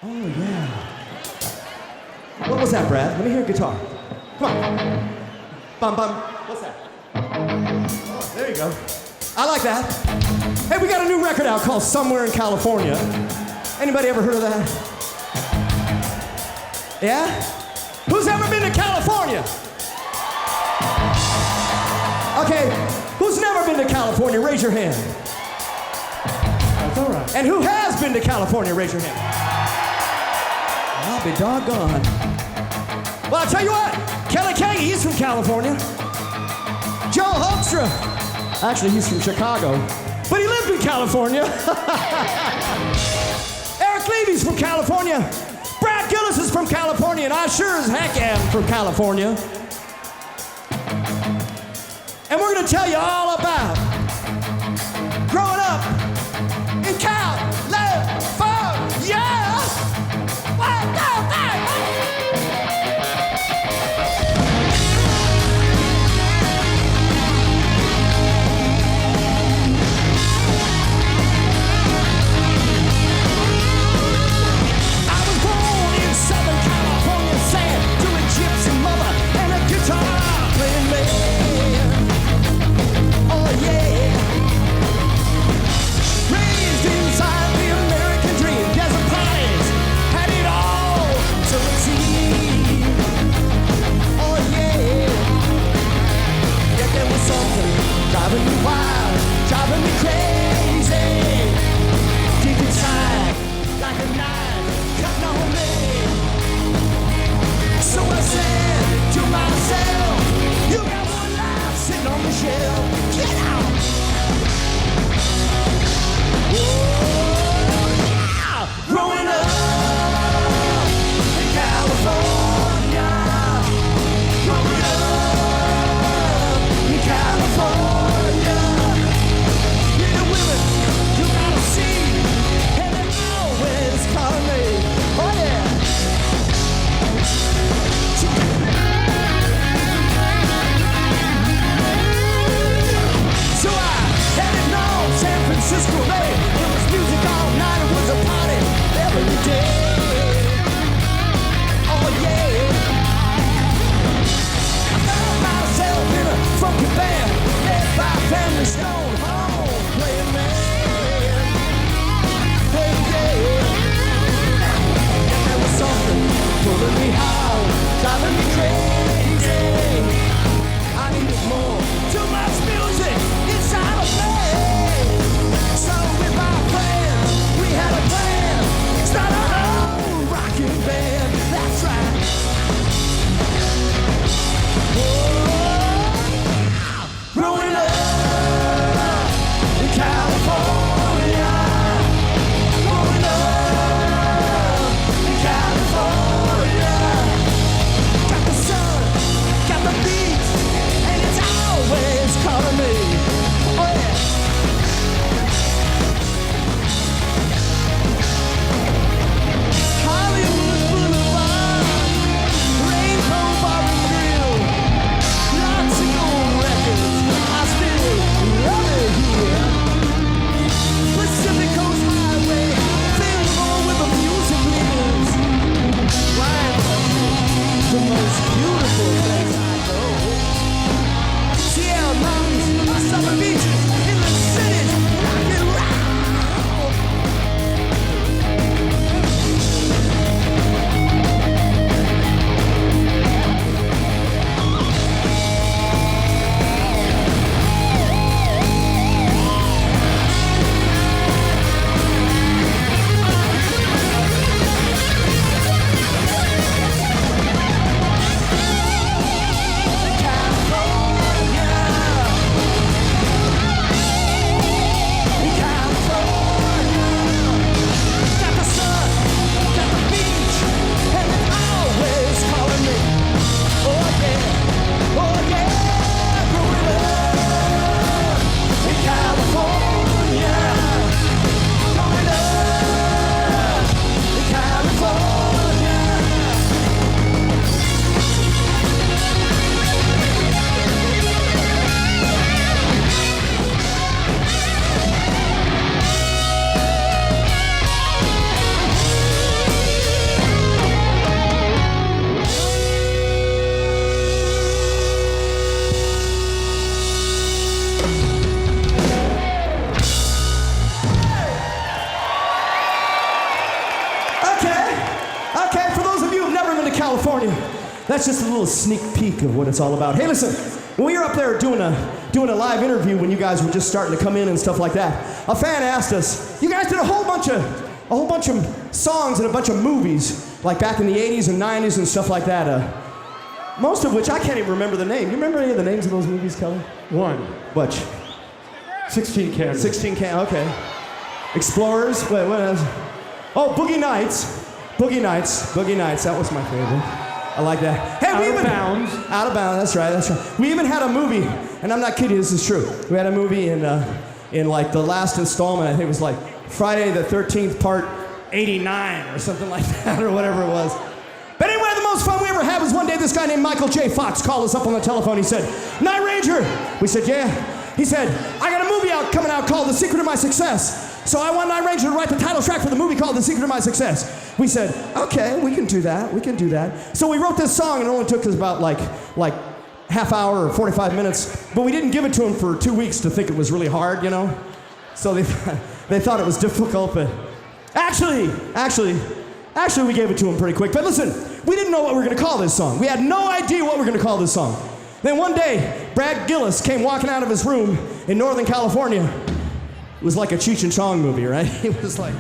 Oh, yeah. What was that, Brad? Let me hear a guitar. Come on. Bum, bum. What's that? Oh, there you go. I like that. Hey, we got a new record out called Somewhere in California. Anybody ever heard of that? Yeah? Who's ever been to California? Okay, who's never been to California? Raise your hand. That's all right. And who has been to California? Raise your hand. I'll be doggone. Well, I'll tell you what, Kelly Kagi, he's from California. Joe Hoekstra, actually he's from Chicago, but he lived in California. Eric Levy's from California. Brad Gillis is from California, and I sure as heck am from California. And we're gonna tell you all about growing up in California. One, two, three. I was born in Southern California, sand to a gypsy mother and a guitar playing man. Oh yeah. Raised inside the American dream, desert parties had it all to achieve. Oh yeah. Yet there was something driving me wild, driving me crazy. Deep inside, like a knife cutting on me. So I said to myself, you got one life sitting on the shelf. Get out! Oh, yeah! Growing up in California. Growing up in California. Little women, you gotta see, and they always call me. Oh yeah. So I headed north, San Francisco Bay. It was California. That's just a little sneak peek of what it's all about. Hey, listen, when we were up there doing a live interview when you guys were just starting to come in and stuff like that, a fan asked us, you guys did a whole bunch of songs and a bunch of movies, like back in the 80s and 90s and stuff like that. Most of which I can't even remember the name. You remember any of the names of those movies, Kelly? One. Which? 16 Candles. 16 Candles, okay. Explorers, wait, what else? Oh, Boogie Nights. Boogie Nights, that was my favorite. I like that. Hey, Out of Bounds. Out of Bounds, that's right. We even had a movie, and I'm not kidding, this is true. We had a movie in like the last installment, I think it was like Friday the 13th, part 89 or something like that, or whatever it was. But anyway, the most fun we ever had was one day this guy named Michael J. Fox called us up on the telephone. He said, Night Ranger. We said, yeah. He said, I got a movie coming out called The Secret of My Success. So I want Night Ranger to write the title track for the movie called The Secret of My Success. We said, okay, we can do that. So we wrote this song, and it only took us about like half hour or 45 minutes. But we didn't give it to him for 2 weeks to think it was really hard, you know? So they thought it was difficult, but actually, we gave it to him pretty quick. But listen, we didn't know what we were going to call this song. We had no idea what we were going to call this song. Then one day, Brad Gillis came walking out of his room in Northern California. It was like a Cheech and Chong movie, right? He was like,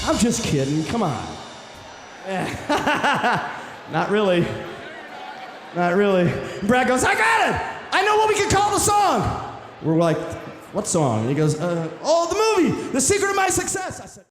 I'm just kidding, come on. Not really. Brad goes, I got it! I know what we could call the song! We're like, what song? And he goes, the movie, The Secret of My Success. I said,